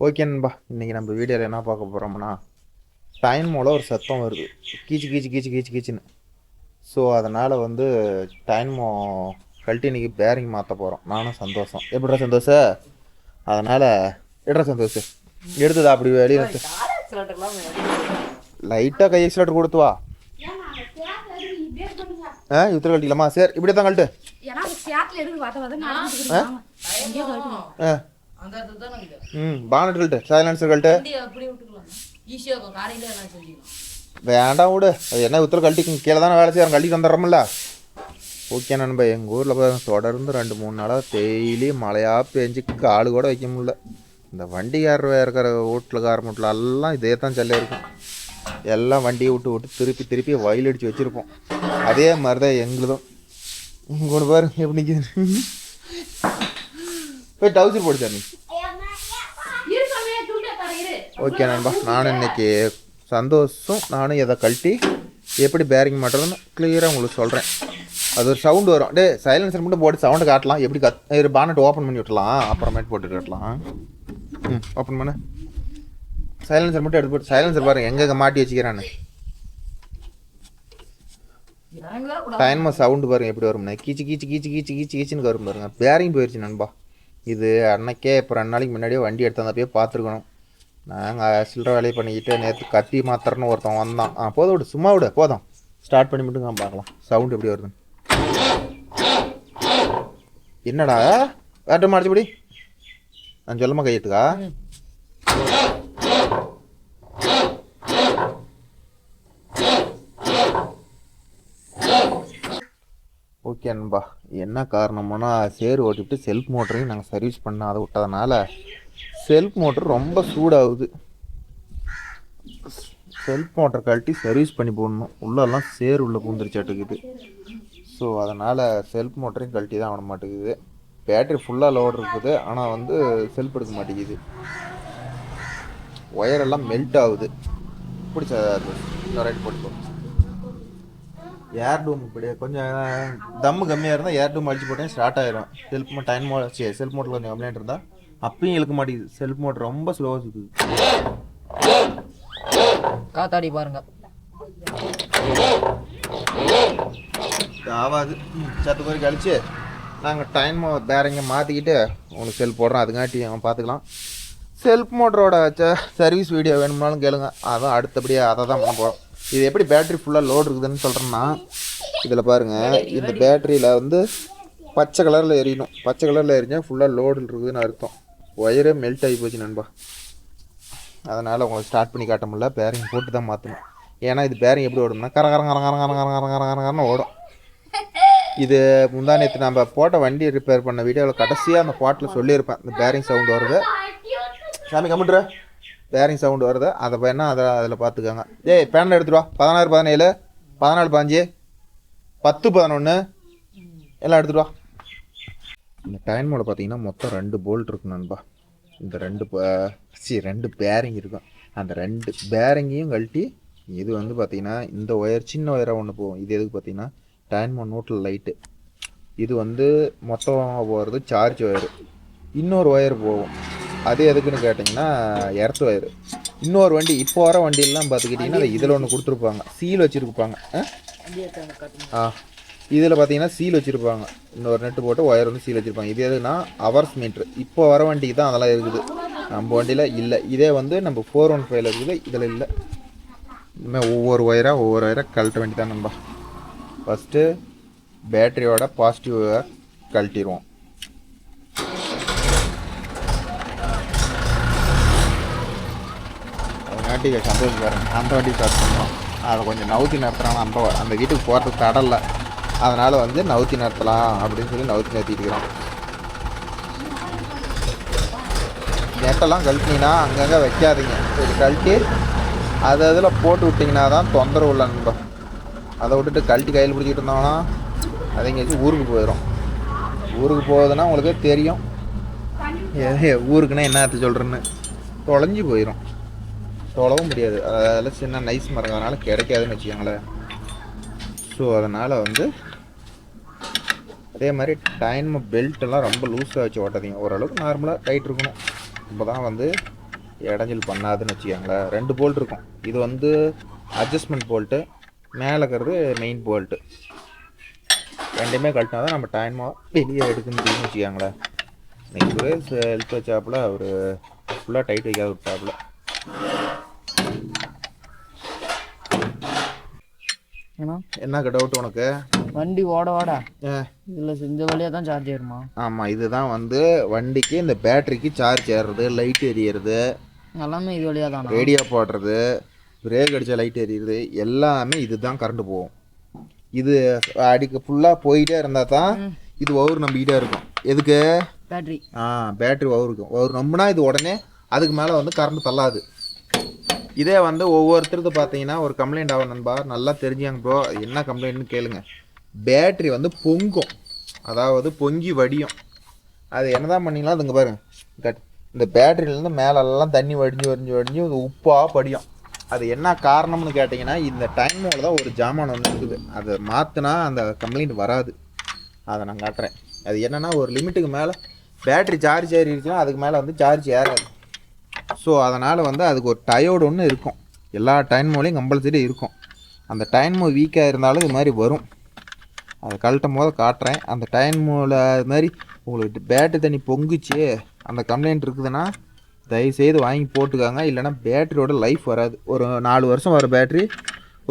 Okay நண்பா, இன்றைக்கி நம்ம வீடியோவில் என்ன பார்க்க போகிறோம்னா, டைமோட ஒரு சத்தம் வருது, கீச்சு கீச்சு கீச்சு கீச்சு கீச்சுன்னு. ஸோ அதனால் வந்து டைமோ கழட்டி இன்றைக்கி பேரிங் மாற்ற போகிறோம். நானும் சந்தோஷம். எப்படிடா சந்தோஷம்? அதனால் எப்படா சந்தோஷம் எடுத்ததா அப்படி வெளியே லைட்டாக கை எக்ஸ்லேட்டர் கொடுத்து வா. இத்தனை கழட்டிக்கலாமா? சரி, இப்படி தான் கழட்டு. Bonnet கழட்டு, silencer கழட்டு. வேண்டாம் விடு, அது என்ன உத்தர கழட்டி கீழே தானே வேலை செய்யறோம், கழட்டி வந்துடுறோம்ல. ஓகே நண்பா, எங்கள் ஊரில் தொடர்ந்து 2-3 நாளாக டெய்லி மழையாக பெஞ்சு காலு கூட வைக்க முடியல. இந்த வண்டிக்காரர் இருக்கிற வீட்டில் எல்லாம் இதே தான் செல்ல இருக்கும். எல்லாம் வண்டியை விட்டு திருப்பி திருப்பி வயல் அடித்து வச்சுருப்போம். அதே மாதிரி தான் எங்களுதும். இங்கே பாரு எப்படி போய் டவுசர் போடு சாமி. ஓகே நண்பா, நானும் இன்னைக்கு சந்தோஷம் நானும் எதை கழட்டி எப்படி பேரிங் மாட்டுறதுன்னு கிளியராக உங்களுக்கு சொல்கிறேன். அது ஒரு சவுண்டு வரும். சைலன்சர் மட்டும் போட்டு சவுண்டு காட்டலாம். எப்படி பானட் ஓப்பன் பண்ணி விட்டலாம், அப்புறமேட்டு போட்டு காட்டலாம். ஓப்பன் பண்ண சைலன்சர் மட்டும் எடுத்து போட்டு சைலன்சர் பாருங்க எங்கே மாட்டி வச்சுக்கிறான்னு. டைமாக சவுண்டு பாருங்க எப்படி வரும்னா, கீச்சு கீச்சு கீச்சு கீச்சு கீச்சு கீச்சுன்னு வரும் பாருங்க. பேரிங் போயிடுச்சு நண்பா. இது அன்னைக்கே இப்போ 2 நாளைக்கு முன்னாடியே வண்டி எடுத்தாந்தப்பயே பார்த்துருக்கணும். நாங்கள் சில்லற வேலையை பண்ணிக்கிட்டு நேற்று கத்தி மாத்திரன்னு ஒருத்தன் வந்தான். போதும் விடு, சும்மா விடு, போதும். ஸ்டார்ட் பண்ணி மட்டும் பார்க்கலாம் சவுண்டு எப்படி வருதுன்னு. என்னடா வேட்ட மாடிச்சுப்படி நான் சொல்லமா கையெழுத்துக்கா. ஓகே நண்பா, என்ன காரணம்னா சேர் ஓட்டிவிட்டு செல்ஃப் மோட்டரையும் நாங்கள் சர்வீஸ் பண்ண அதை விட்டதுனால செல்ஃப் மோட்டர் ரொம்ப சூடாகுது. செல்ஃப் மோட்டர் கழட்டி சர்வீஸ் பண்ணி போடணும். உள்ளெல்லாம் சேர் உள்ளே பூந்துருச்சாட்டுக்குது. ஸோ அதனால் செல்ஃப் மோட்டரையும் கழட்டி தான் ஆக மாட்டேங்குது. பேட்டரி ஃபுல்லாக லோடு இருக்குது, ஆனால் வந்து செல்ஃப் எடுக்க மாட்டேங்குது. ஒயரெல்லாம் மெல்ட் ஆகுது. பிடிச்ச ரைட் போட்டுக்கோ. ஏர் டூம் இப்படி கொஞ்சம் தம்மு கம்மியாக இருந்தால் ஏர் டூம் அடிச்சு போட்டேன் ஸ்டார்ட் ஆகிடும். செல்ஃப் மோட்டர் கொஞ்சம் கம்மியாக இருந்தால் அப்பயும் இழுக்க மாட்டேங்குது. செல்ஃப் மோட்டர் ரொம்ப ஸ்லோவாக இருக்குது. காத்தாடி பாருங்க ஆகாது. சத்து கோரி கழிச்சு நாங்கள் டைம் பேரிங்கை மாற்றிக்கிட்டு உங்களுக்கு செல்ஃப் போடுறோம். அதுங்காட்டி அவன் பார்த்துக்கலாம். செல்ஃப் மோட்டரோட சர்வீஸ் வீடியோ வேணும்னாலும் கேளுங்க, அதான் அடுத்தபடியாக அதை தான் பண்ண போகிறோம். இது எப்படி பேட்ரி ஃபுல்லாக லோடு இருக்குதுன்னு சொல்கிறேன்னா, இதில் பாருங்கள், இந்த பேட்டரியில் வந்து பச்சை கலரில் எரியணும். பச்சை கலரில் எரிஞ்சால் ஃபுல்லாக லோடு இருக்குதுன்னு அர்த்தம். ஒயரே மெல்ட் ஆகி போச்சு நண்பா. அதனால் உங்களுக்கு ஸ்டார்ட் பண்ணி காட்ட முடியல. பேரிங் போட்டு தான் மாற்றணும். ஏன்னா இது பேரிங் எப்படி ஓடும்னா கரகரன்னு ஓடும். இது முந்தா நேற்று நம்ம போட்ட வண்டி ரிப்பேர் பண்ண வீடியோவில் கடைசியாக அந்த பாட்டில் சொல்லியிருப்பேன், இந்த பேரிங் சவுண்டு வருது. சாமி கம்ப்யூட்டர் பேரிங் சவுண்டு வருது, அதை வேணா அதில் பார்த்துக்கோங்க. பேனில் எடுத்துகிட்டு வா. 16 17 14 15 10 11 எல்லாம் எடுத்துகிட்டு வா. இந்த டைமோட பார்த்தீங்கன்னா மொத்தம் 2 போல்ட் இருக்கு நண்பா. இந்த 2 பேரிங் இருக்கும். அந்த 2 பேரிங்கையும் கழட்டி இது வந்து பார்த்தீங்கன்னா இந்த ஒயர் சின்ன ஒயராக ஒன்று போகும். இது எதுக்கு பார்த்தீங்கன்னா டைமோ நோட்டில் லைட்டு. இது வந்து மொத்தம் போகிறது சார்ஜ் ஒயரு. இன்னொரு ஒயர் போகும், அது எதுக்குன்னு கேட்டிங்கன்னா எர்த் ஒயரு. இன்னொரு வண்டி இப்போ வர வண்டியெல்லாம் பார்த்துக்கிட்டிங்கன்னா அதை இதில் ஒன்று கொடுத்துருப்பாங்க, சீல் வச்சுருப்பாங்க. இதில் பார்த்தீங்கன்னா சீல் வச்சுருப்பாங்க. இன்னொரு நெட்டு போட்டு ஒயர் வந்து சீல் வச்சுருப்பாங்க. இது எதுனா ஹவர்ஸ் மீட்ரு. இப்போ வர வண்டிக்கு தான் அதெல்லாம் இருக்குது, நம்ம வண்டியில் இல்லை. இதே வந்து நம்ம 415 இருக்குது, இதில் இல்லை. இனிமேல் ஒவ்வொரு ஒயராக கழட்ட வேண்டி தான் நண்பா. First பேட்டரியோட positive கழட்டிடுவோம். அதனாட்டி சந்தோஷம் அந்த வண்டி ஸ்டார்ட் பண்ணுவோம். அதை கொஞ்சம் நவுத்தி நிறுத்துறாங்க. அந்த வீட்டுக்கு போகிறதுக்கு தடலை, அதனால் வந்து நவுத்தி நிறுத்தலாம் அப்படின்னு சொல்லி நவுத்தி நிறுத்திட்டுக்கிறோம். நெட்டெல்லாம் கழட்டினீங்கன்னா அங்கங்கே வைக்காதீங்க. இது கழட்டி அது அதில் போட்டு விட்டிங்கன்னா தான் தொந்தரவு இல்லை நண்பா. அதை விட்டுட்டு கழட்டி கையில் பிடிச்சிட்டு இருந்தோம்னா அது எங்கேயாச்சும் ஊருக்கு போயிடும். ஊருக்கு போகுதுன்னா உங்களுக்கு தெரியும், ஊருக்குன்னா என்ன அர்த்தம் சொல்கிறேன்னு. தொலைஞ்சி போயிடும், தொலைவும் முடியாது. அதில் சின்ன நைஸ் மரம் அதனால் கிடைக்காதுன்னு வச்சுக்கோங்களேன். ஸோ அதனால் வந்து அதே மாதிரி டைம் பெல்ட்டெல்லாம் ரொம்ப லூஸாக வச்சு ஓட்டாதீங்க. ஓரளவுக்கு நார்மலாக டைட் இருக்கணும். அப்போ தான் வந்து இடைஞ்சல் பண்ணாதுன்னு வச்சுக்கோங்களேன். 2 போல்ட் இருக்கும். இது வந்து அட்ஜஸ்ட்மெண்ட் போல்ட்டு, மேலே இருக்கிறது மெயின் போல்ட்டு. ரெண்டுமே கழட்டினா தான் நம்ம டைமாக வெளியே எடுக்க முடியும்னு வச்சுக்கோங்களேன். இன்னைக்கு ஒரே ஹெல்ப் வச்சாப்புல அவர் ஃபுல்லாக டைட் வைக்காத விட்டாப்புல. என்ன டவுட் உனக்கு? வண்டி ஓட இதில் இந்த வழியாக தான் சார்ஜ் ஏறுமா? ஆமாம், இதுதான் வந்து வண்டிக்கு இந்த பேட்டரிக்கு சார்ஜ் ஏறுறது, லைட் எரியிறது எல்லாமே இது வழியாக தான். ரேடியோ போடுறது, பிரேக் அடித்தா லைட் எரியுது, எல்லாமே இதுதான் கரண்ட் போகும். இது அடிக்க ஃபுல்லாக போயிட்டே இருந்தால் தான் இது ஒவ்வொரு நம்பிக்கிட்டே இருக்கும். எதுக்கு? பேட்ரி. பேட்ரி ஒவ்வொருக்கும் ஒவ்வொரு நம்பினா இது உடனே அதுக்கு மேலே வந்து கரண்ட் தள்ளாது. இதே வந்து ஒவ்வொருத்தருக்கு பார்த்தீங்கன்னா ஒரு கம்ப்ளைண்ட் ஆகும் நண்பா, நல்லா தெரிஞ்சாங்க ப்ரோ, என்ன கம்ப்ளைண்ட்னு கேளுங்க. பேட்ரி வந்து பொங்கும், அதாவது பொங்கி வடியும். அது என்னதான் பண்ணிங்களா, அதுங்க பாருங்க, இந்த பேட்டரியிலேருந்து மேலெல்லாம் தண்ணி வடிஞ்சு உப்பாக படியும். அது என்ன காரணம்னு கேட்டிங்கன்னா, இந்த டைமோட தான் ஒரு ஜாமான் ஒன்று இருக்குது, அதை மாற்றினா அந்த கம்ப்ளைண்ட் வராது. அதை நான் காட்டுறேன். அது என்னென்னா, ஒரு லிமிட்டுக்கு மேலே பேட்ரி சார்ஜ் ஏறிடுச்சுன்னா அதுக்கு மேலே வந்து சார்ஜ் ஏறாது. ஸோ அதனால் வந்து அதுக்கு ஒரு டயோடு ஒன்று இருக்கும், எல்லா டைமோலையும் கம்பல்சரி இருக்கும். அந்த டைமோ வீக்காக இருந்தாலும் இது மாதிரி வரும். அதை கழட்டும் போது காட்டுறேன். அந்த டைமோவில் அது மாதிரி உங்களுக்கு பேட்டரி தண்ணி பொங்குச்சு அந்த கம்ப்ளைண்ட் இருக்குதுன்னா தயவுசெய்து வாங்கி போட்டுக்காங்க. இல்லைனா பேட்டரியோட லைஃப் வராது. ஒரு 4 வருஷம் வர பேட்ரி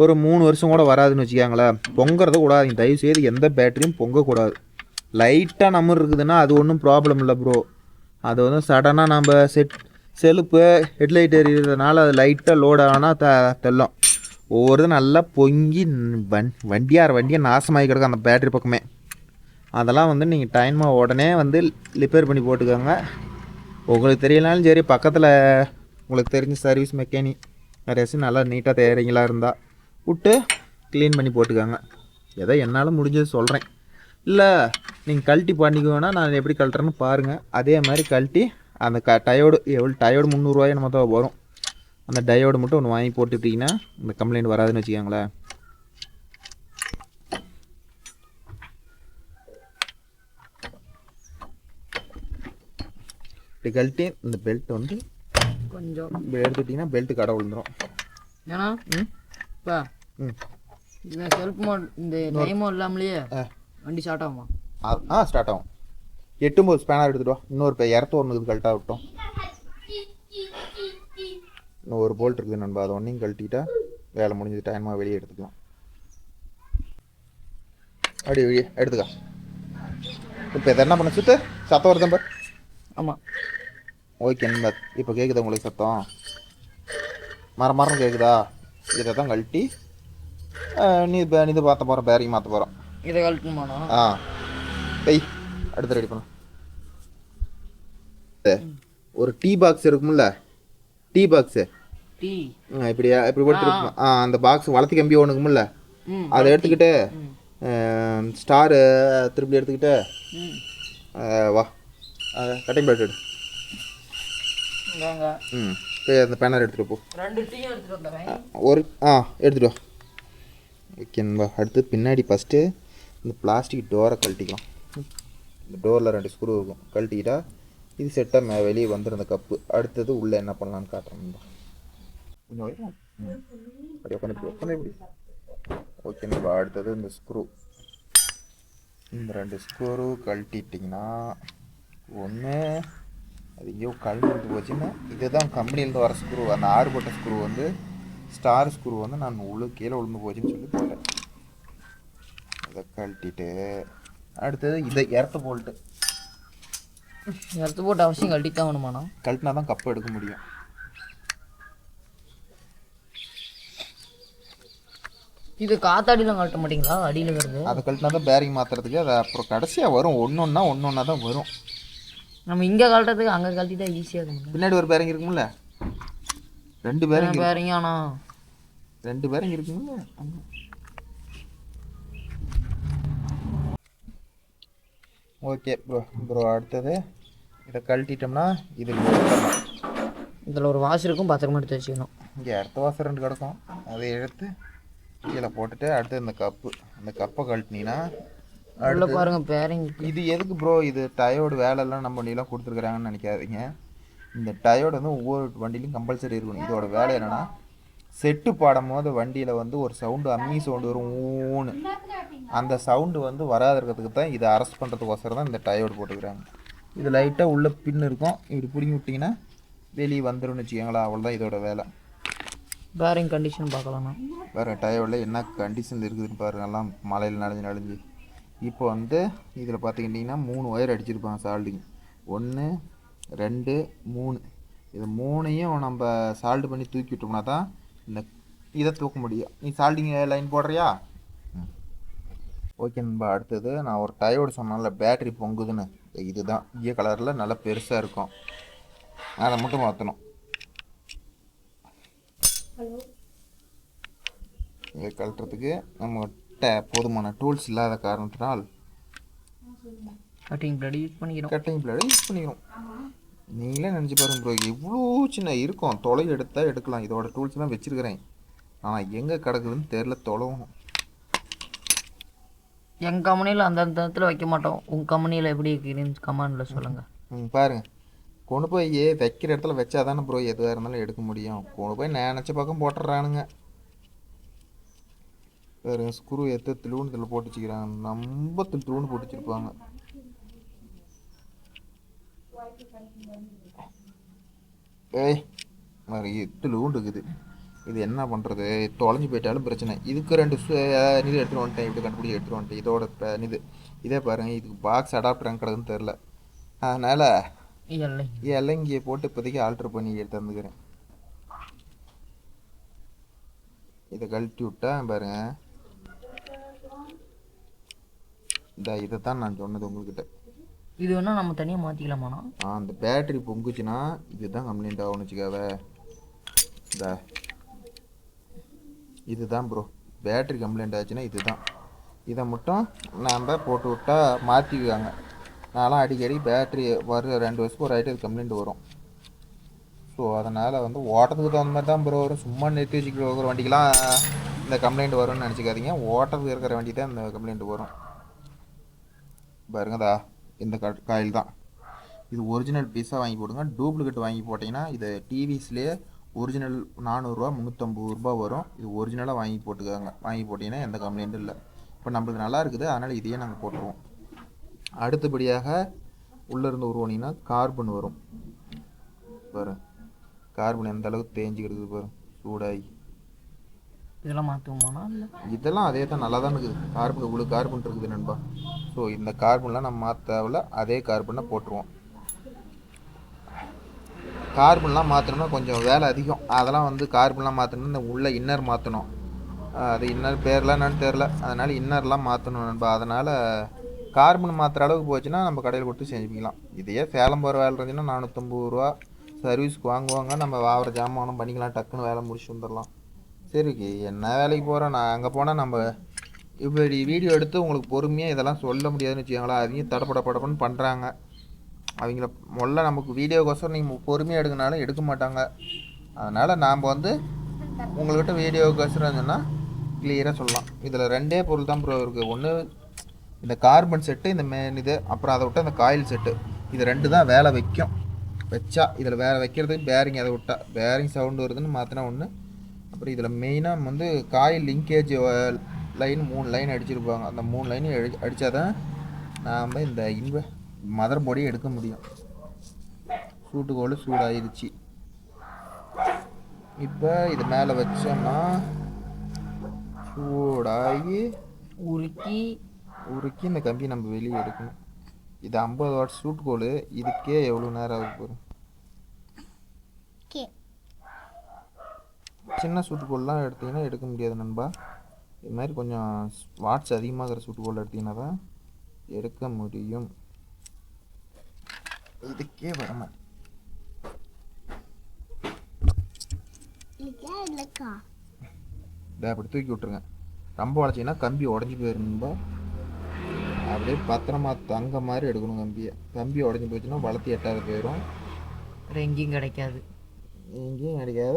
ஒரு 3 வருஷம் கூட வராதுன்னு வச்சுக்காங்களேன். பொங்குறத கூடாது, தயவுசெய்து எந்த பேட்டரியும் பொங்கக்கூடாது. லைட்டாக நம்ம இருக்குதுன்னா அது ஒன்றும் ப்ராப்ளம் இல்லை ப்ரோ. அது வந்து சடனாக நம்ம செல்ஃபு ஹெட்லைட் எறிகிறதுனால அது லைட்டாக லோட் ஆனால் தெல்லும். ஒவ்வொரு நல்லா பொங்கி வண்டியை நாசமாகி கிடக்கும் அந்த பேட்டரி பக்கமே. அதெல்லாம் வந்து நீங்கள் டைமாக உடனே வந்து ரிப்பேர் பண்ணி போட்டுக்கோங்க. உங்களுக்கு தெரியலனாலும் சரி, பக்கத்தில் உங்களுக்கு தெரிஞ்ச சர்வீஸ் மெக்கானிக் யாரையாச்சும் நல்லா நீட்டாக தயாரிங்களா இருந்தால் விட்டு க்ளீன் பண்ணி போட்டுக்கோங்க. ஏதோ என்னால் முடிஞ்சது சொல்கிறேன். இல்லை நீங்கள் கழட்டி பண்ணிக்குவேன்னா நான் எப்படி கழட்டுறேன்னு பாருங்கள். அதே மாதிரி கழட்டி அந்த டயோடு டயோடு 300 நம்ம தான் வரும். அந்த டயோடு மட்டும் ஒன்று வாங்கி போட்டுட்டிங்கன்னா இந்த கம்ப்ளைண்ட் வராதுன்னு வச்சுக்கோங்களேன். இப்படி கழட்டி இந்த பெல்ட் வந்து கொஞ்சம் எடுத்துட்டிங்கன்னா பெல்ட்டு கடை விழுந்துடும். ஏன்னா இப்போ இந்த செல்ஃப் மோட் இந்த டைமோ இல்லாமலேயே வண்டி ஸ்டார்ட் ஆகுமா? ஸ்டார்ட் ஆகும். 8 ஸ்பேனர் எடுத்துகிட்டு வா. இன்னொரு இரத்து ஒன்று கழட்டாக விட்டோம். இன்னும் ஒரு போல்ட் இருக்குது நண்பா, அதை ஒன்றையும் கழட்டிட்டா வேலை முடிஞ்சது. டைமாக வெளியே எடுத்துக்கலாம். அப்படியே வெளியே எடுத்துக்கா. இப்போ இதை என்ன பண்ண சுற்று சத்தம் வருது நம்பர்? ஆமாம், ஓகே நண்பா. இப்போ கேட்குதா உங்களுக்கு சத்தம்? மரம் கேட்குதா? இதை தான் கழட்டி இது பார்த்த போகிறோம், பேரிங் மாற்ற போகிறோம். இதை கழட்டணுமாண்ணா? அடுத்து ரெடி பண்ண ஒரு டீ பாக்ஸ் இருக்கும்ல, டீ பாக்ஸு இப்படி போட்டுருக்கோம். அந்த பாக்ஸ் வளர்த்தி கம்பி ஒன்றுக்கும்ல, அதை எடுத்துக்கிட்டு ஸ்டாரு திருப்பி எடுத்துக்கிட்டு வா கட்டிங் பேட் எடு. போய் அந்த பேனர் எடுத்துகிட்டு போ. 2 டீ எடுத்துகிட்டு வந்துடுறேன். ஒரு எடுத்துகிட்டு வா. ஓகேன்பா. அடுத்து பின்னாடி ஃபஸ்ட்டு இந்த பிளாஸ்டிக் டோரை கழட்டிக்கலாம். இந்த டோரில் 2 ஸ்க்ரூ இருக்கும், கழட்டிக்கிட்டா இது செட்டாக வெளியே வந்துடும் இந்த கப்பு. அடுத்தது உள்ளே என்ன பண்ணலான்னு காட்டுறேன்பா. கொஞ்சம் வரும் அப்படி உட்காந்து இப்படி. ஓகேன்பா. அடுத்தது இந்த ஸ்க்ரூ, இந்த 2 ஸ்க்ரூ கழட்டிட்டிங்கன்னா ஒன்று அது எங்கேயோ கழண்டு போச்சுன்னா இதுதான் கம்பெனிலேருந்து வர ஸ்க்ரூ. அந்த 6 போட்ட ஸ்க்ரூ வந்து ஸ்டார் ஸ்க்ரூ வந்து நான் கீழே விழுந்து போச்சுன்னு சொல்லி போட்டேன். அதை கழட்டிட்டு அடுத்தது இதை எர்த்து போட்டு அவசியம் கழட்டித்தான் வேணுமாண்ணா? கழட்டினா தான் கப்பு எடுக்க முடியும். இது காத்தாடிலாம் கழட்ட மாட்டிங்களா? அடியில் வருது, அதை கழட்டினா தான் பேரிங் மாற்றுறதுக்கு. அது அப்புறம் கடைசியாக வரும், ஒன்றொன்னா தான் வரும். நம்ம இங்கே கழட்டுறதுக்கு அங்கே கழட்டிட்டா ஈஸியாக இருக்கும். பின்னாடி ஒரு பேரிங் இருக்கும்ல, 2 பேரிங் ஆனா 2 பேரிங் இருக்கும்ல. Okay bro. அடுத்தது இதை கழட்டிட்டோம்னா இதில் ஒரு வாஷ் இருக்கும், பத்திரமா எடுத்து வச்சுக்கணும். இங்கே அடுத்த வாசம் 2 கிடக்கும், அதை எடுத்து கீழே போட்டுட்டு அடுத்து அந்த கப்பை கழட்டினீங்கன்னா உள்ள பாருங்க பேரிங். இது எதுக்கு ப்ரோ? இது டயோடு வேலைலாம் நம்ம நீலாம் கொடுத்துருக்குறாங்கன்னு நினைக்காதீங்க. இந்த டயோடு வந்து ஒவ்வொரு வண்டியிலையும் கம்பல்சரி இருக்கணும். இதோட வேலை என்னென்னா செட்டு பாடும் போது வண்டியில் வந்து ஒரு சவுண்டு அம்மி சவுண்டு வரும் ஊன்னு, அந்த சவுண்டு வந்து வராத இருக்கிறதுக்கு தான் இதை அரெஸ்ட் பண்ணுறதுக்கோசரம் தான் இந்த டயோடு போட்டுக்கிறாங்க. இது லைட்டாக உள்ள பின் இருக்கும், இப்படி பிடிங்கி விட்டிங்கன்னா வெளியே வந்துடும்னு வச்சுக்கோங்களா, அவ்வளோதான் இதோட வேலை. பேரிங் கண்டிஷன் பார்க்கலாம்ண்ணா. வேறு டயோடில் என்ன கண்டிஷன் இருக்குதுன்னு பாருங்க, எல்லாம் மழையில் நனைஞ்சு. இப்போ வந்து இதில் பார்த்துக்கிட்டிங்கன்னா 3 ஒயர் அடிச்சிருப்பாங்க சால்டிங். 1 2 3. இது 3ஐயும் நம்ம சால்டு பண்ணி தூக்கி விட்டோம்னா தான் இந்த இதை தூக்க முடியும். நீ சால்டிங் லைன் போடுறியா? ஓகே நண்பா. அடுத்தது நான் ஒரு டயோடு சொன்னால பேட்ரி பொங்குதுன்னு, இதுதான் ஈய கலரில் நல்லா பெருசாக இருக்கும், அதை மட்டும் மாற்றணும். இதை கழட்டுறதுக்கு நம்மகிட்ட போதுமான டூல்ஸ் இல்லாத காரணத்தினால் கட்டிங் பிளேடு யூஸ் பண்ணிக்கிறோம். நீங்களே நினச்சி பாருங்க ப்ரோ, எவ்வளோ சின்ன இருக்கும், தொலை எடுத்தால் எடுக்கலாம். இதோட டூல்ஸ்லாம் வச்சுருக்கிறேன், ஆனால் எங்கே கிடக்குதுன்னு தெரில, தொலைவும். எங்கள் கம்பெனியில் அந்த இடத்துல வைக்க மாட்டோம். உங்கள் கம்பெனியில் எப்படி இருக்குன்னு கமெண்டில் சொல்லுங்கள். பாருங்கள், கொண்டு போய் வைக்கிற இடத்துல வச்சா தானே ப்ரோ எதுவாக இருந்தாலும் எடுக்க முடியும். கொண்டு போய் நினச்ச பக்கம் போட்டுடுறானுங்க. வேறு ஸ்க்ரூ திலுன்னு போட்டு வச்சுக்கிறாங்க, நம்ம திலுன்னு போட்டு வச்சுருப்பாங்க. மாதிரி திலுன்னு இருக்குது. இது என்ன பண்ணுறது, தொலைஞ்சி போயிட்டாலும் பிரச்சனை. இதுக்கு 2 இது எடுத்துகிட்டு வந்துட்டேன், இப்படி கண்டுபிடிச்சி எடுத்துகிட்டு வந்துட்டேன். இதோட இதே பாருங்கள், இதுக்கு பாக்ஸ் அடாப்டர் எங்கே கிடக்குன்னு தெரில, அதனால் இலங்கையை போட்டு இப்போதைக்கு ஆல்ட்ரு பண்ணி எடுத்து வந்துக்கிறேன். இதை கழட்டி விட்டா பாருங்க, இதை தான் நான் சொன்னது உங்கள்கிட்ட. இது வேணால் நம்ம தனியாக மாற்றிக்கலாமாண்ணா? அந்த பேட்ரி பொங்குச்சுன்னா இதுதான் கம்ப்ளைண்ட் ஆகும்னு வச்சுக்காவே. இதுதான் ப்ரோ, பேட்ரி கம்ப்ளைண்ட் ஆச்சுன்னா இதுதான். இதை மட்டும் நாம் போட்டு விட்டால் மாற்றிக்குவாங்க. நான்லாம் அடிக்கடி பேட்ரி வர 2 வருஷத்துக்கு ஒரு ஐட்டம் கம்ப்ளைண்ட் வரும். ஸோ அதனால் வந்து ஓட்டத்துக்கு தகுந்த மாதிரி தான் ப்ரோ வரும். சும்மா நிறுத்தி வச்சுக்கிற வண்டிக்கெலாம் இந்த கம்ப்ளைண்ட் வரும்னு நினச்சிக்காதீங்க. ஓட்டத்துக்கு இருக்கிற வண்டி தான் இந்த கம்ப்ளைண்ட் வரும். பாருங்கதா, இந்த காயில் தான் இது. ஒரிஜினல் பீஸாக வாங்கி போடுங்க. டூப்ளிகேட் வாங்கி போட்டிங்கன்னா இது டிவிஸ்லேயே ஒரிஜினல் 400 ரூபா 350 ரூபா வரும். இது ஒரிஜினலாக வாங்கி போட்டுக்காங்க. வாங்கி போட்டிங்கன்னா எந்த கம்ப்ளைண்ட்டும் இல்லை. இப்போ நம்மளுக்கு நல்லா இருக்குது, அதனால் இதையே நாங்கள் போட்டுருவோம். அடுத்தபடியாக உள்ளேருந்து உருவானிங்கன்னா கார்பன் வரும் பாரு. கார்பன் எந்த அளவுக்கு தேஞ்சிக்கிடுது பாரு, சூடாகி. இதெல்லாம் மாற்றுவோமாண்ணா? இல்லை, இதெல்லாம் அதே தான், நல்லா தான் இருக்குது. கார்பன் இவ்வளோ கார்பன் இருக்குது நண்பா. ஸோ இந்த கார்பன்லாம் நம்ம மாற்ற தேவையில்ல, அதே கார்பனை போட்டுருவோம். கார்பன்லாம் மாற்றணும்னா கொஞ்சம் வேலை அதிகம். அதெல்லாம் வந்து கார்பன்லாம் மாற்றணும்னா இந்த உள்ள இன்னர் மாற்றணும். அது இன்னர் பேர்லாம் என்னன்னு தெரில, அதனால் இன்னர்லாம் மாற்றணும் நண்பா. அதனால் கார்பன் மாற்றுற அளவுக்கு போச்சுன்னா நம்ம கடையில் கொடுத்து செஞ்சுக்கலாம். இதையே சேலம் போகிற வேலை இருந்துச்சுன்னா 450 ரூபா சர்வீஸ்க்கு வாங்குவாங்க. நம்ம வாங்குற ஜாமானும் பண்ணிக்கலாம், டக்குன்னு வேலை முடிச்சு வந்துடலாம். சரி, என்ன வேலைக்கு போகிறோம், நான் அங்கே போனால் நம்ம இப்படி வீடியோ எடுத்து உங்களுக்கு பொறுமையாக இதெல்லாம் சொல்ல முடியாதுன்னு வச்சுக்கோங்களா. அவங்க தடப்படப்படப்பன்னு பண்ணுறாங்க. அவங்கள முதல்ல நமக்கு வீடியோக்கோசரம் நீங்கள் பொறுமையாக எடுக்கனாலும் எடுக்க மாட்டாங்க. அதனால் நாம் வந்து உங்கள்கிட்ட வீடியோக்கோசரம் சொன்னால் கிளியராக சொல்லலாம். இதில் 2 பொருள் தான் ப்ரோ இருக்குது. ஒன்று இந்த கார்பன் செட்டு, இந்த இது, அப்புறம் அதை விட்டால் இந்த காயில் செட்டு. இது 2 தான் வேலை வச்சா. இதில் வேலை வைக்கிறதுக்கு பேரிங், அதை விட்டால் பேரிங் சவுண்டு வருதுன்னு மாற்றினா ஒன்று. அப்புறம் இதில் மெயினாக வந்து காயில் லிங்கேஜ் லைன் 3 லைன் அடிச்சிருப்பாங்க. அந்த 3 லைனையும் அடித்தா தான் நாம் இந்த மதர் போர்டையும் எடுக்க முடியும். சூட்டுக்கோள் சூடாயிருச்சு. இப்போ இது மேலே வச்சோம்னா சூடாகி உருக்கி இந்த கம்பி நம்ம வெளியே எடுக்கணும். இது 50 வாட் சூட்டுக்கோள். இதுக்கே எவ்வளோ நேரம் ஆகுது போகிறோம். சின்ன சூட்டுக்கோள்லாம் எடுத்திங்கன்னா எடுக்க முடியாது நண்பா. இது மாதிரி கொஞ்சம் வாட்ஸ் அதிகமாகிற சூட்டுக்கோள் எடுத்திங்கன்னா தான் எடுக்க முடியும். இதுக்கே வரமா அப்படி தூக்கி விட்டுருங்க. ரொம்ப உடச்சிங்கன்னா கம்பி உடஞ்சி போயிருந்தா அப்படியே பத்திரமா தங்க மாதிரி எடுக்கணும் கம்பியை. கம்பி உடஞ்சி போச்சுன்னா வளர்த்தி எட்டாவது போயிடும், எங்கேயும் கிடைக்காது.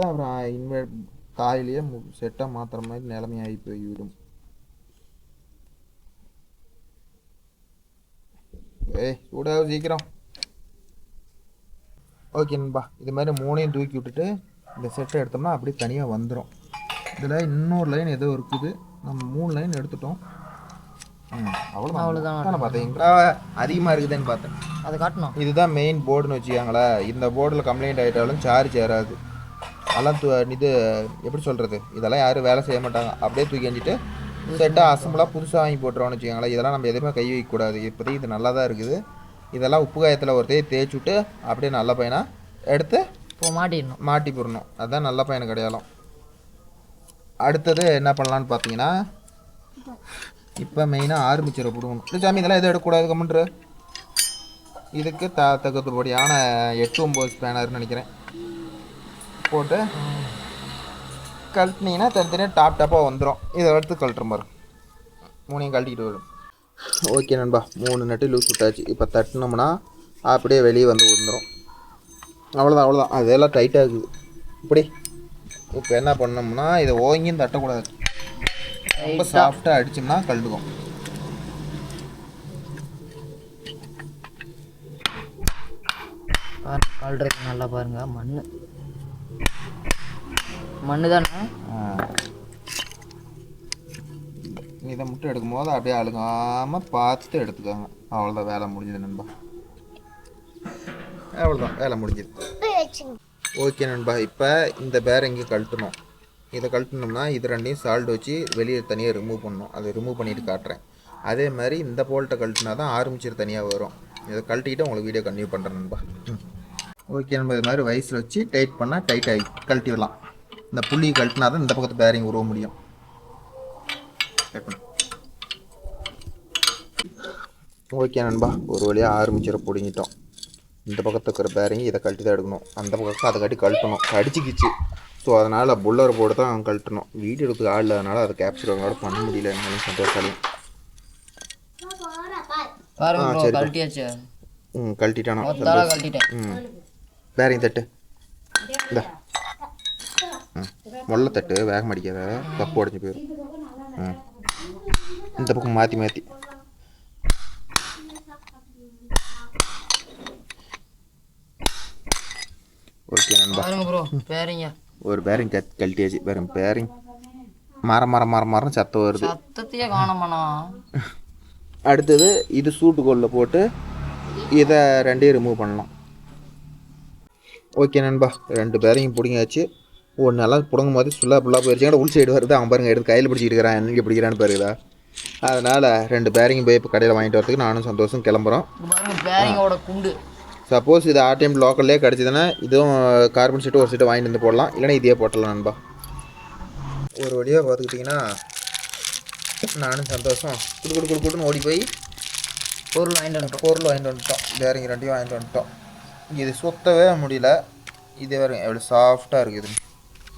அப்புறம் காயிலேயே செட்டாக மாற்றுற மாதிரி நிலைமையாகி போய்விடும். சூடாக சீக்கிரம். ஓகே நண்பா, இது மாதிரி 3ஐயும் தூக்கி விட்டுட்டு இந்த செட்டை எடுத்தோம்னா அப்படியே தனியாக வந்துடும். இதில் இன்னொரு லைன் ஏதோ இருக்குது, நம்ம 3 லைன் எடுத்துட்டோம். அவ்வளோதான். பார்த்தீங்களா அதிகமாக இருக்குதுன்னு பார்த்தேன், அதை காட்டணும். இதுதான் மெயின் போர்டுன்னு வச்சுக்காங்களா. இந்த போர்டில் கம்ப்ளைண்ட் ஆகிட்டாலும் சார்ஜ் ஏறாது. அதெல்லாம் இது எப்படி சொல்கிறது, இதெல்லாம் யாரும் வேலை செய்ய மாட்டாங்க. அப்படியே தூக்கி எஞ்சிட்டு செட்டாக அசம்பிளாக புதுசாக வாங்கி போட்டுருவோன்னு வச்சுக்கோங்களேன். இதெல்லாம் நம்ம எதுவுமே கை வைக்கக்கூடாது. இப்போதைக்கு இது நல்லா தான் இருக்குது. இதெல்லாம் உப்பு காயத்தில் ஒருத்தையும் தேய்ச்சி விட்டு அப்படியே நல்ல பையனாக எடுத்து இப்போ மாட்டி போடணும். அதுதான் நல்ல பையனுக்கு அடையாளம். அடுத்தது என்ன பண்ணலான்னு பார்த்தீங்கன்னா, இப்போ மெயினாக ஆரம்பிச்சிட போடுவோம். சாமி இதெல்லாம் எதுவும் எடுக்கக்கூடாது கமெண்ட்ரு. இதுக்கு தகுந்தபடியான 8-9 ஸ்பேனர்னு நினைக்கிறேன் போட்டு கழட்டினீங்கன்னா தனித்தனியாக டாப்பாக வந்துடும். இதை எடுத்து கழட்டுற மாதிரி 3ஐயும் கழட்டிக்கிட்டு வரும். ஓகே நண்பா, 3 நட்டு லூஸ் விட்டாச்சு. இப்போ தட்டினோம்னா அப்படியே வெளியே வந்து வந்துடும். அவ்வளோதான். அதெல்லாம் டைட்டாக இருக்குது. இப்படி இப்போ என்ன பண்ணோம்னா, இதை ஓங்கியும் தட்டக்கூடாது. ரொம்ப சாஃப்டாக அடித்தோம்னா கழட்டுக்கும். கழட்டுறதுக்கு நல்லா பாருங்க. மண்ணு தானே. இதை மட்டும் எடுக்கும்போது அப்படியே அழுகாமல் பார்த்து எடுத்துக்கோங்க. அவ்வளோதான், வேலை முடிஞ்சது நண்பா. அவ்வளோதான், வேலை முடிஞ்சது. ஓகே நண்பா, இப்போ இந்த பேரிங்கை கழட்டணும். இதை கழட்டணும்னா இது ரெண்டையும் சால்ட் வச்சு வெளியே தனியாக ரிமூவ் பண்ணணும். அதை ரிமூவ் பண்ணிவிட்டு காட்டுறேன். அதே மாதிரி இந்த போல்ட்டை கழட்டினா தான் ஆரம்பிச்சிட்டு தனியாக வரும். இதை கழட்டிக்கிட்டு உங்களுக்கு வீடியோ கண்டினியூ பண்ணுறேன் நண்பா. ஓகே நண்பா, இது மாதிரி வயசில் வச்சு டைட் பண்ணால் டைட் ஆகி கழட்டி விடலாம். இந்த புள்ளி கழட்டினா தான் இந்த பக்கத்து பேரிங் உருவ முடியும். ஓகே நண்பா, ஒரு வழியாக ஆரம்பிச்சிட பிடிங்கிட்டோம். இந்த பக்கத்து இருக்கிற பேரிங் இதை கழட்டி தான் எடுக்கணும். அந்த பக்கத்துக்கு அதை கட்டி கழட்டணும். கடிச்சிக்கிச்சு. ஸோ அதனால் புல்லர் போர்டு தான் கழட்டணும். வீடியோ எடுத்து ஆள் இல்லாதனால அதை கேப்சர் அவங்களோட பண்ண முடியல. என்னாலும் சந்தோஷம். கழட்டிட்டானோ பேரிங் தட்டு. இந்த முள்ள தட்டு வேக மாட்டிக்காத, தப்பு உடஞ்சி போயிடும். இந்த பக்கம் மாற்றி ஓகே நண்பா, ஒரு பேரிங் கழட்டியாச்சு. பேரிங் மரம் சத்தம் வருது. அடுத்தது இது சூட்டுக்கோலில் போட்டு இதை ரெண்டையும் ரிமூவ் பண்ணலாம். ஓகே நண்பா, 2 பேரையும் பிடிங்காச்சு. ஒன்று எல்லாம் பிடுங்கும் போது ஃபுல்லாக போயிடுச்சு. உள் சைடு வருது. அவன் பாருங்க எடுத்து கையில் பிடிச்சிட்டு இருக்கிறான். என்னைக்கு பிடிக்கிறான்னு பாருதா. அதனால் 2 பேரிங் போய் இப்போ கடையில் வாங்கிட்டு வரதுக்கு நானும் சந்தோஷம் கிளம்புறோம். சப்போஸ் இது ஆர்டிஎம் லோக்கல்லே கிடச்சிதுன்னா இதுவும் கார்பன் செட்டு ஒரு செட்டு வாங்கிட்டு வந்து போடலாம். இல்லைன்னா இதே போட்டலாம் நண்பா. ஒரு வழியாக பார்த்துக்கிட்டிங்கன்னா நானும் சந்தோஷம் குடுன்னு ஓடி போய் பொருள் வாங்கிட்டு வந்துட்டோம். பேரிங் 2ஐயும் வாங்கிட்டு வந்துட்டோம். இது சுத்தவே முடியல. இது வேறு எவ்வளோ சாஃப்டாக இருக்குது.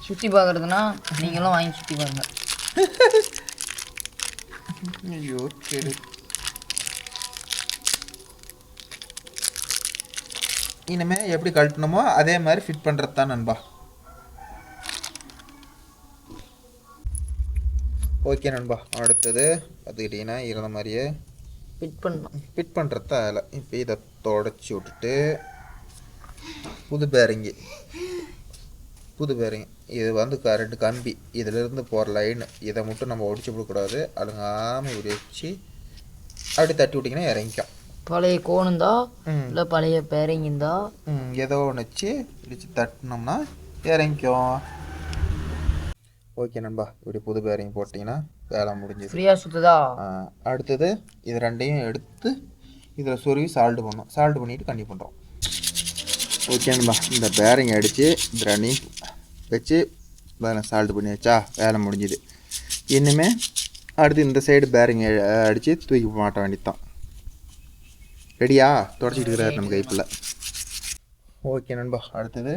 சுற்றி பார்க்குறதுனா நீங்களும் வாங்கி சுற்றி பாருங்க. ஐயோ சரி, இனிமேல் எப்படி கழட்டணுமோ அதே மாதிரி ஃபிட் பண்ணுறது தான் நண்பா. ஓகே நண்பா, அடுத்தது பார்த்துக்கிட்டிங்கன்னா இருந்த மாதிரியே ஃபிட் பண்ணுறது தான் அதில். இப்போ இதை தொடச்சி விட்டுட்டு புது பேரிங் இது வந்து 2 கம்பி இதிலிருந்து போகிற லைனு, இதை மட்டும் நம்ம ஒடிச்சு விடக்கூடாது. அழுங்காமல் இப்படி வச்சு அப்படி தட்டி விட்டிங்கன்னா இறங்கிக்கும். பழைய கோணுந்தா இல்லை பழைய பேரிங் இருந்தா ஏதோ ஒன்று வச்சு இடிச்சு தட்டினோம்னா இறங்கிக்கும். ஓகே நண்பா, இப்படி புது பேரிங் போட்டிங்கன்னா வேலை முடிஞ்சது. ஃப்ரீயாக சுற்றுதா. அடுத்தது இது ரெண்டையும் எடுத்து இதில் சொருவி சால்ட் பண்ணிவிட்டு கண்டி பண்ணுறோம். ஓகே நண்பா, இந்த பேரிங் அடித்து இந்த ரெண்டையும் வச்சு வேலை சால்ட் பண்ணி வச்சா வேலை முடிஞ்சுது. இன்னுமே அடுத்து இந்த சைடு பேரிங் அடித்து தூக்கி மாட்ட வேண்டியது. ரெடியா? தொடச்சிக்கிட்டு இருக்கிறாரு நம்ம கைப்பில். ஓகே நண்பா, அடுத்தது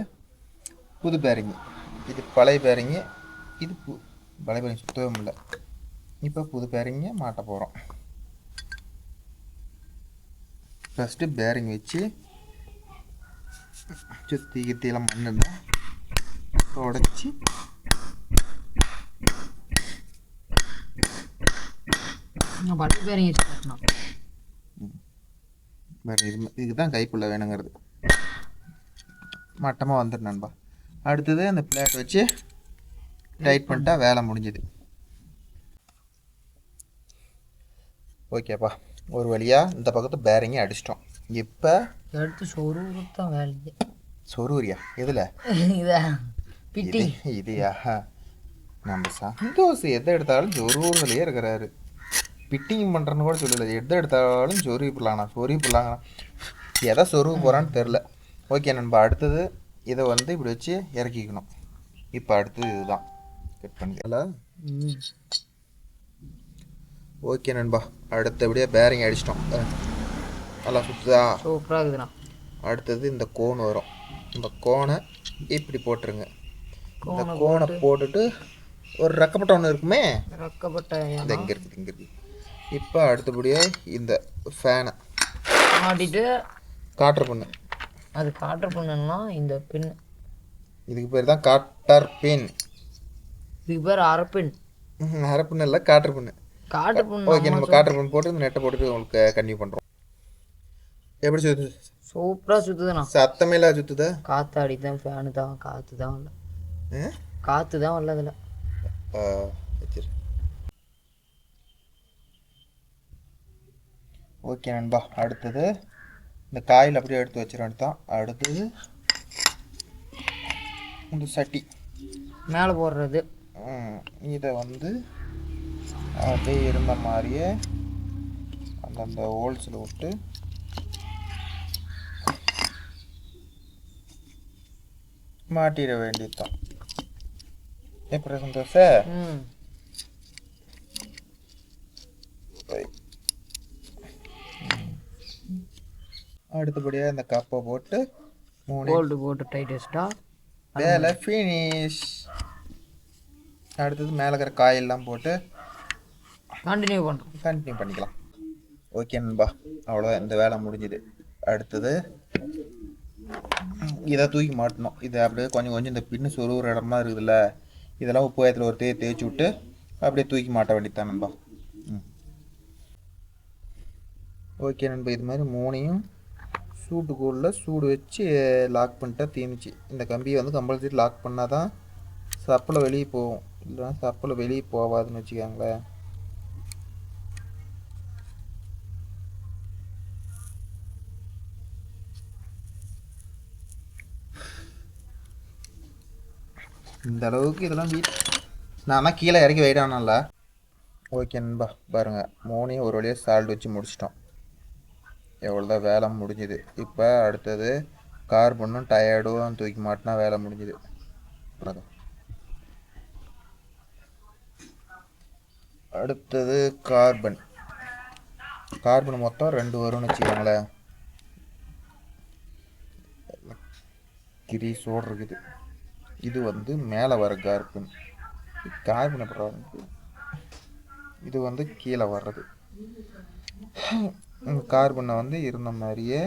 புது பேரிங். இது பழைய பேரிங்கு. இது பழைய பேரிங் சுத்தவே முடியல. இப்போ புது பேரிங்கை மாட்ட போகிறோம். ஃபஸ்ட்டு பேரிங் வச்சு சுற்றி கித்தியெல்லாம் மண்ணு உடச்சி பழைய பேரிங் வேறு இதுக்கு தான் கைக்குள்ளே வேணுங்கிறது. மட்டமாக வந்துடும் நண்பா. அடுத்தது அந்த பிளேட் வச்சு டைட் பண்ணிட்டா வேலை முடிஞ்சுது. ஓகேப்பா, ஒரு வழியாக இந்த பக்கத்து பேரிங்கை அடிச்சிட்டோம். இப்போ எடுத்து சொருவு தான் வேலையே. சொருவரியா எதில்? இதா பிட்டி இதையா? நம்ம சந்தோஷம் எதை எடுத்தாலும் சொருவுறதுலையே இருக்கிறாரு. பிட்டிங் பண்ணுறன்னு கூட சொல்லலை, எதை எடுத்தாலும் சொருவி போடலாங்கண்ணா, சொருவி போடலாங்கண்ணா. எதை சொருவு போகிறான்னு தெரில. ஓகே நண்பா, அடுத்தது இதை வந்து இப்படி வச்சு இறக்கிக்கணும். இப்போ அடுத்தது இதுதான் கட் பண்ணிக்கலாம். ஓகே நண்பா, அடுத்தபடியாக பேரிங் அடிச்சிட்டோம். நல்லா சுற்றுதா? சூப்பராக இருக்குதுண்ணா. அடுத்தது இந்த கோன் வரும், இந்த கோனை இப்படி போட்டுருங்க. இந்த கோனை போட்டுட்டு ஒரு ரெக்கப்பட்ட ஒன்று இருக்குமே, ரெக்கப்பட்ட இந்த இங்கே இருக்குது. இப்போ அடுத்தபடியாக இந்த ஃபேனை மாட்டிட்டு காட்டர் பண்ணு. அது காட்டர் பண்ணுன்னா இந்த பின், இதுக்கு பேர் தான் காட்டர் பின். இதுக்கு பேர் அரப்பின். அரப்பின் இல்லை, காட்டர் பின்னு. காட்டர் பின். ஓகே, நம்ம காட்டர் பின் போட்டு இந்த நெட்டை போட்டுட்டு உங்களுக்கு கன்டினியூ பண்ணுறோம். எப்படி சுற்றுது? சூப்பராக சுற்றுதுண்ணா. சத்தமே இல்லாத சுற்றுதா? காற்றாடி தான், ஃபேனு தான், காற்று தான் வரல. காற்று தான் வரல அதில். வச்சிரு. ஓகே நண்பா, அடுத்தது இந்த காயில் அப்படியே எடுத்து வச்சிருவேன் தான். அடுத்தது இந்த சட்டி மேலே போடுறது. இதை வந்து அப்படியே இருந்த மாதிரியே அந்தந்த ஹோல்ஸில் விட்டு மாட்டிட வேண்டியது தான். எப்படி சந்தோஷ? அடுத்தபடியாக இந்த கப்பை போட்டு 3 போல்டு போட்டு டைட் வச்சுட்டா வேலை ஃபினிஷ். அடுத்தது மேலே இருக்கிற காயெல்லாம் போட்டு கண்டினியூ பண்ணிக்கலாம். ஓகே நண்பா, அவ்வளோதான், இந்த வேலை முடிஞ்சுது. அடுத்தது இதை தூக்கி மாட்டணும். இதை அப்படியே கொஞ்சம் கொஞ்சம் இந்த பின்னு சொருகிற இடமா இருக்குதுல்ல, இதெல்லாம் உப்பு வயத்தில் ஒரு தேய்ச்சி விட்டு அப்படியே தூக்கி மாட்ட வேண்டியதான் நண்பா. ஓகே நண்பா, இது மாதிரி 3ஐயும் சூட்டுக்குள்ளே சூடு வச்சு லாக் பண்ணிட்டா தீர்ந்துச்சு. இந்த கம்பியை வந்து கம்பல்சரி லாக் பண்ணால் தான் சப்பலை வெளியே போகும், இல்லைன்னா சப்பலை வெளியே போகாதுன்னு வச்சுக்கோங்களேன். இந்த அளவுக்கு இதெல்லாம் நான் கீழே இறக்கி வைடானல்ல. ஓகே நண்பா, பாருங்கள், 3ஐயும் ஒரு வழியாக சால்ட் வச்சு முடிச்சிட்டோம். எவ்வளோதான் வேலை முடிஞ்சுது. இப்போ அடுத்தது கார்பனும் டயர்டும் தூக்கி மாட்டினா வேலை முடிஞ்சுது. அடுத்தது கார்பன் மொத்தம் 2 வரும்னு வச்சுக்கோங்களேன். கிரீஸோடு இருக்குது. இது வந்து மேலே வர கார்பன் அப்புறம் இது வந்து கீழே வர்றது. கார்பனை வந்து இருந்த மாதிரியே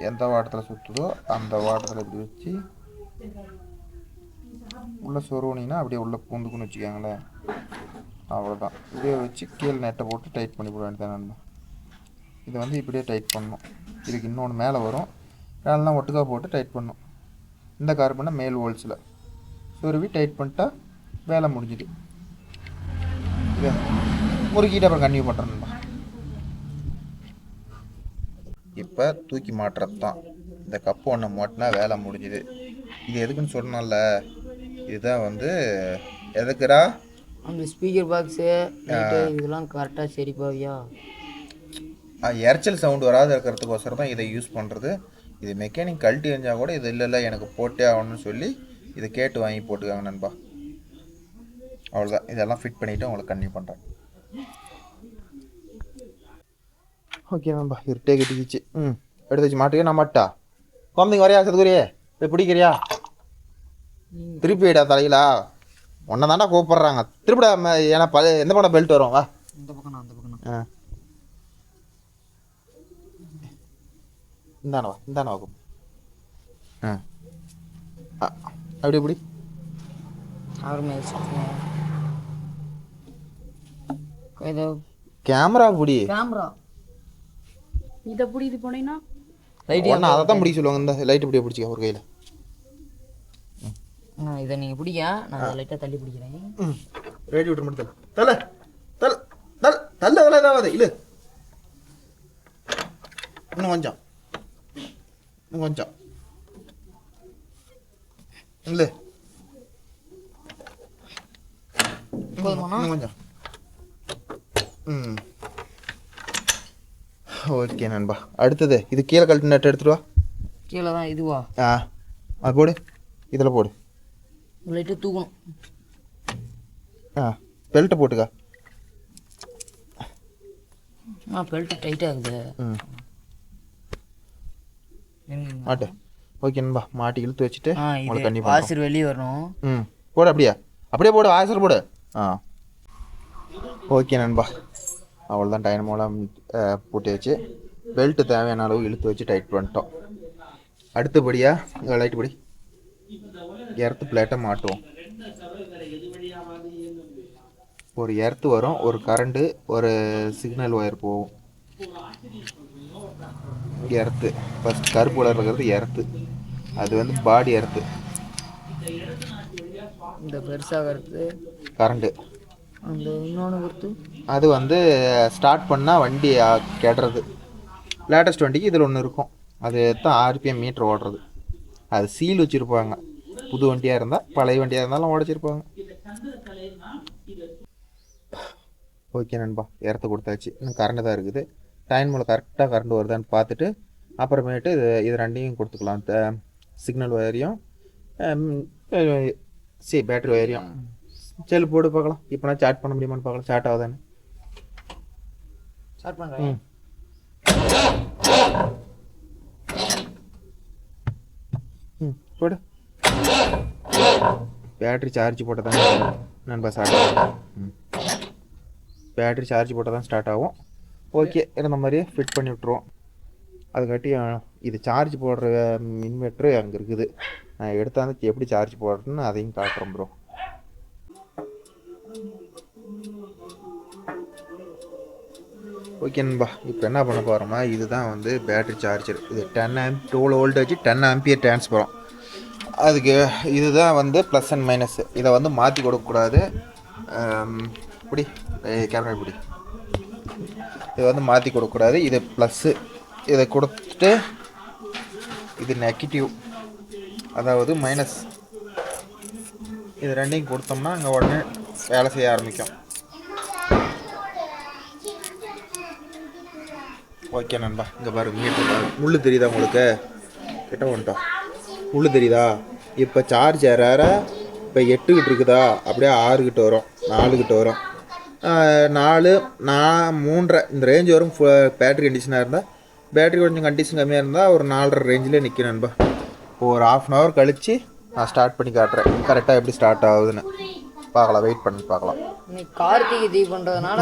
எந்த வாட்டத்தில் சுற்றுதோ அந்த வாட்டத்தில் இப்படி வச்சு உள்ளே சொருவினீங்கன்னா அப்படியே உள்ளே பூந்துக்குன்னு வச்சுக்கோங்களேன். அவ்வளோதான். இதே வச்சு கீழே நெட்டை போட்டு டைட் பண்ணி போட வேண்டியதான் நண்பா. இதை வந்து இப்படியே டைட் பண்ணணும். இதுக்கு இன்னொன்று மேலே வரும், அதெல்லாம் ஒட்டுக்கா போட்டு டைட் பண்ணணும். இந்த கார்பனை மேல் ஹோல்ஸில் சொருவி டைட் பண்ணிட்டா வேலை முடிஞ்சுது. இதை முறுக்கிட்டு அப்புறம் கன்டினியூ பண்ணுறேன்ப்பா. இப்போ தூக்கி மாட்டுறது தான். இந்த கப்பு ஒன்று மாட்டினா வேலை முடிஞ்சுது. இது எதுக்குன்னு சொன்னால, இதுதான் வந்து எதுக்குடா அந்த ஸ்பீக்கர் பாக்ஸு இதெல்லாம் கரெக்டாக சரி பாவியா, இறைச்சல் சவுண்டு வராது இருக்கிறதுக்கோசரம் தான் இதை யூஸ் பண்ணுறது. இது மெக்கானிக் கழட்டி எரிஞ்சால் கூட இது இல்லை எனக்கு போட்டே ஆகணும்னு சொல்லி இதை கேட்டு வாங்கி போட்டுக்காங்க நண்பா. அவ்வளோதான், இதெல்லாம் ஃபிட் பண்ணிவிட்டு உங்களுக்கு கன்டினியூ பண்ணுறேன். ஓகே நண்பா, இருட்டே கட்டிக்கிச்சு. எடுத்து வச்சு மாட்டுக்கே. நான் மாட்டா குழந்தைங்க வரையா சதுக்குரியே போய் பிடிக்கிறியா? திருப்பி வைடா தலையிலா, ஒன்றை தாண்டா கூப்பிட்றாங்க. திருப்பிடா. ஏன்னா எந்த பக்கம் பெல்ட் வரும்? வா இந்த பக்கம். இந்தானவா அப்படி எப்படி கேமரா பிடி. இதை பிடி. இது போனீங்கன்னா ஒன்று அதை தான் பிடிக்க சொல்லுவாங்க. இந்த லைட் இப்படியே பிடிச்சிக்க ஒரு கையில். இதை நீங்கள் பிடிக்க, நான் லைட்டாக தள்ளி பிடிக்கிறேன். ரேடி விட்டு மட்டும் தலை தலை தலை தள்ள தலை ஏதாவது இல்லை. இன்னும் கொஞ்சம் இல்லை இன்னும் கொஞ்சம். ஓகே நண்பா. அடுத்தது இது கீழே கழட்டு நட்டு எடுத்துட்டு வா. கீழே தான் இதுவா? அது போடு, இதில் போடு. லைட்டாக தூக்கணும். பெல்ட்டை போட்டுக்கா. பெல்ட் டைட்டாக இருக்குது. மாட்டு. ஓகே நண்பா, மாட்டி இழுத்து வச்சுட்டு உங்களுக்கு கண்டிப்பாக வாசர் வெளியே வரணும். போடு, அப்படியே போடு, வாசர் போடு. ஓகே நண்பா, அவ்வளோதான். டைனமோலாம் போட்டு வச்சு பெல்ட்டு தேவையான அளவு இழுத்து வச்சு டைட் பண்ணிட்டோம். அடுத்தபடியாக லைட்டு படி எர்த்து பிளேட்டை மாட்டுவோம். ஒரு எர்த்து வரும், ஒரு கரண்ட்டு, ஒரு சிக்னல் ஒயர் போகும். எர்த்து ஃபஸ்ட் கருப்பு கலர் இருக்கிறது எர்த்து, அது வந்து பாடி எர்த்து. இந்த பெருசாக இருக்குது கரண்ட்டு. அந்த இன்னொன்று கொடுத்து அது வந்து ஸ்டார்ட் பண்ணால் வண்டி கெடுறது. லேட்டஸ்ட் வண்டிக்கு இதில் ஒன்று இருக்கும், அது தான் ஆர்பிஎம் மீட்ரு ஓடுறது. அது சீல் வச்சுருப்பாங்க. புது வண்டியாக இருந்தால், பழைய வண்டியாக இருந்தாலும் உடச்சிருப்பாங்க. ஓகே நண்பா, எர்த்து கொடுத்தாச்சு. இன்னும் கரண்ட் தான் இருக்குது. டைன் மேலே கரெக்டாக கரண்ட் வருதான்னு பார்த்துட்டு அப்புறமேட்டு இது ரெண்டையும் கொடுத்துக்கலாம். சிக்னல் ஒயரையும் பேட்டரி ஒயரையும். செல்லு போட்டு பார்க்கலாம். இப்போ நான் சார்ட் பண்ண முடியுமான்னு பார்க்கலாம். சார்ட் ஆகுதானே. ஸ்டார்ட் பண்ணுறேன். போடு. பேட்டரி சார்ஜ் போட்டால் தான் நண்பா ஸ்டார்ட் ஆகும். பேட்டரி சார்ஜ் போட்டால் தான் ஸ்டார்ட் ஆகும். ஓகே, இந்த மாதிரியே ஃபிட் பண்ணி விட்ருவோம். அதுக்காட்டி இது சார்ஜ் போடுற இன்வெர்ட்ரு அங்கே இருக்குது. நான் எடுத்தாந்து எப்படி சார்ஜ் போடுறேன்னு அதையும் காட்டுறேன் ப்ரோ. ஓகே நண்பா, இப்போ என்ன பண்ண போகிறோமா, இதுதான் வந்து பேட்டரி சார்ஜர். இது 12 வோல்டேஜ் 10 ஆம்பியர் டிரான்ஸ்பரம். அதுக்கு இதுதான் வந்து ப்ளஸ் அண்ட் மைனஸ். இதை வந்து மாற்றி கொடுக்கக்கூடாது. இப்படி கேமரா இப்படி இதை வந்து மாற்றி கொடுக்கக்கூடாது. இது ப்ளஸ்ஸு, இதை கொடுத்துட்டு இது நெகட்டிவ், அதாவது மைனஸ். இது ரெண்டையும் கொடுத்தோம்னா அங்கே உடனே வேலை செய்ய ஆரம்பிக்கும். ஓகே நண்பா, இங்கே பாரு மீட்டர் முள் தெரியுதா உங்களுக்கு? கிட்ட வந்துட்டோம். முள் தெரியுதா? இப்போ சார்ஜ் ஏற இப்போ 8 கிட்ட இருக்குதா, அப்படியே 6 கிட்ட வரும், 4 கிட்ட வரும், 4 3.5 இந்த ரேஞ்ச் வரும். பேட்டரி கண்டிஷனாக இருந்தால், பேட்டரி கொஞ்சம் கண்டிஷன் கம்மியாக இருந்தால் ஒரு 4.5 ரேஞ்சில் நிற்கும் நண்பா. ஒரு 1/2 hour கழித்து நான் ஸ்டார்ட் பண்ணி காட்டுறேன் கரெக்டாக எப்படி ஸ்டார்ட் ஆகுதுன்னு. பார்க்கலாம், வெயிட் பண்ணி பார்க்கலாம். இன்னைக்கு கார்த்திகை தீபன்றதுனால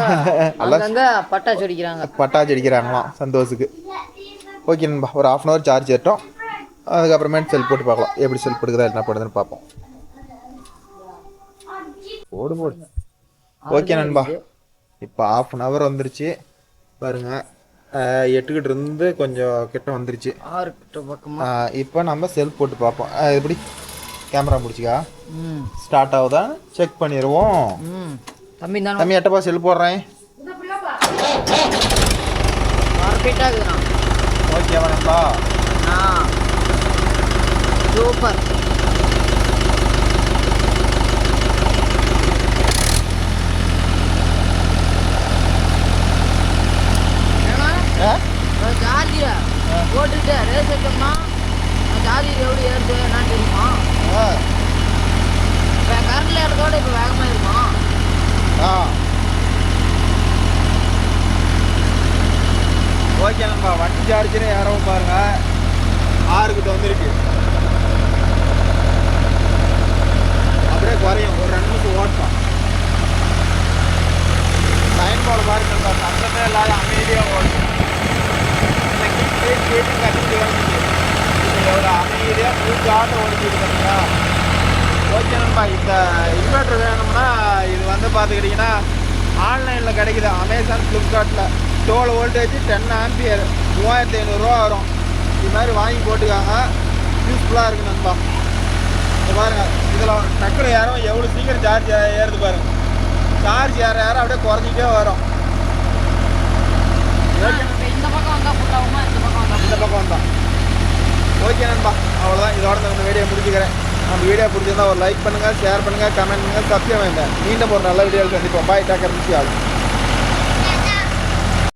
அங்கங்க பட்டாசு அடிக்கிறாங்க. பட்டாசு அடிக்கிறாங்களாம் சந்தோஷுக்கு. ஓகே நண்பா, ஒரு 1/2 hour சார்ஜ் ஏற்றோம். அதுக்கப்புறமேட்டு செல் போட்டு பார்க்கலாம், எப்படி செல் போட்டுக்குதா என்ன பண்ணுதுன்னு பார்ப்போம். போடு. ஓகே நண்பா, இப்போ 1/2 hour வந்துருச்சு பாருங்க. 8 கிட்ட இருந்து கொஞ்சம் கிட்ட வந்துருச்சு, 6 கிட்ட பக்கமா. இப்போ நம்ம செல் போட்டு பார்ப்போம். எப்படி கேமரா பிடிச்சிக்கா ஸ்டார்ட் ஆகுதான்னு செக் பண்ணிடுவோம். தம்பி எட்டப்பா செல் போடுறேன். ஓகேவா நண்பா? சூப்பர். ஜாதியா போட்டுட்டு ரேஸ் எடுத்தோம்னா ஜாதி எப்படி ஏறுது என்னன்னு தெரியுமா? இப்போ கரண்டில் ஏறதோட இப்போ வேகமாக இருக்குமா? ஓகே நண்பா, வண்டி சார்ஜரே ஏறவும் பாருங்க 6 கிட்ட வந்துருக்கு. அப்படியே குறையும், ஒரு 2 நிமிஷம் ஓட்டணும். டைம் போல பாருங்க நண்பா, சத்தமே இல்லாத அமைதியாக ஓடும். கட்டிட்டு வந்துச்சு, இது எவ்வளோ அமைதியாக மூச்சு ஆட்டம் ஓடிச்சுட்டு பார்த்தீங்களா? ஓகே நண்பா, இந்த இன்வெர்டர் வேணும்னா இது வந்து பார்த்துக்கிட்டிங்கன்னா ஆன்லைனில் கிடைக்குது. அமேசான், ஃப்ளிப்கார்ட்டில் 12 வோல்டேஜ் 10 ஆம்பியர் 3500 ரூபா வரும். இது மாதிரி வாங்கி போட்டுக்காங்க, யூஸ்ஃபுல்லாக இருக்குது நண்பா. இந்த பாருங்க, இதில் டக்குனு ஏறும், எவ்வளோ சீக்கிரம் சார்ஜ் ஏறுது பாருங்க. சார்ஜ் ஏற அப்படியே குறைஞ்சிட்டே வரும். இந்த பக்கம் வந்தால் ஃபுல்லாகுமா, இந்த பக்கம் வந்தான். ஓகே நண்பா, அவ்வளோதான். இதோட நான் இந்த வீடியோ முடிச்சுக்கிறேன். நம்ம வீடியோ பிடிச்சிருந்தா ஒரு லைக் பண்ணுங்கள், ஷேர் பண்ணுங்கள், கமெண்ட் பண்ணுங்கள், சப்ஸ்கிரைப் பண்ணுங்கள். மீண்டும் ஒரு நல்ல வீடியோவில் சந்திப்போம். பாய், டேக்கர், மிஸ் ஆகும்.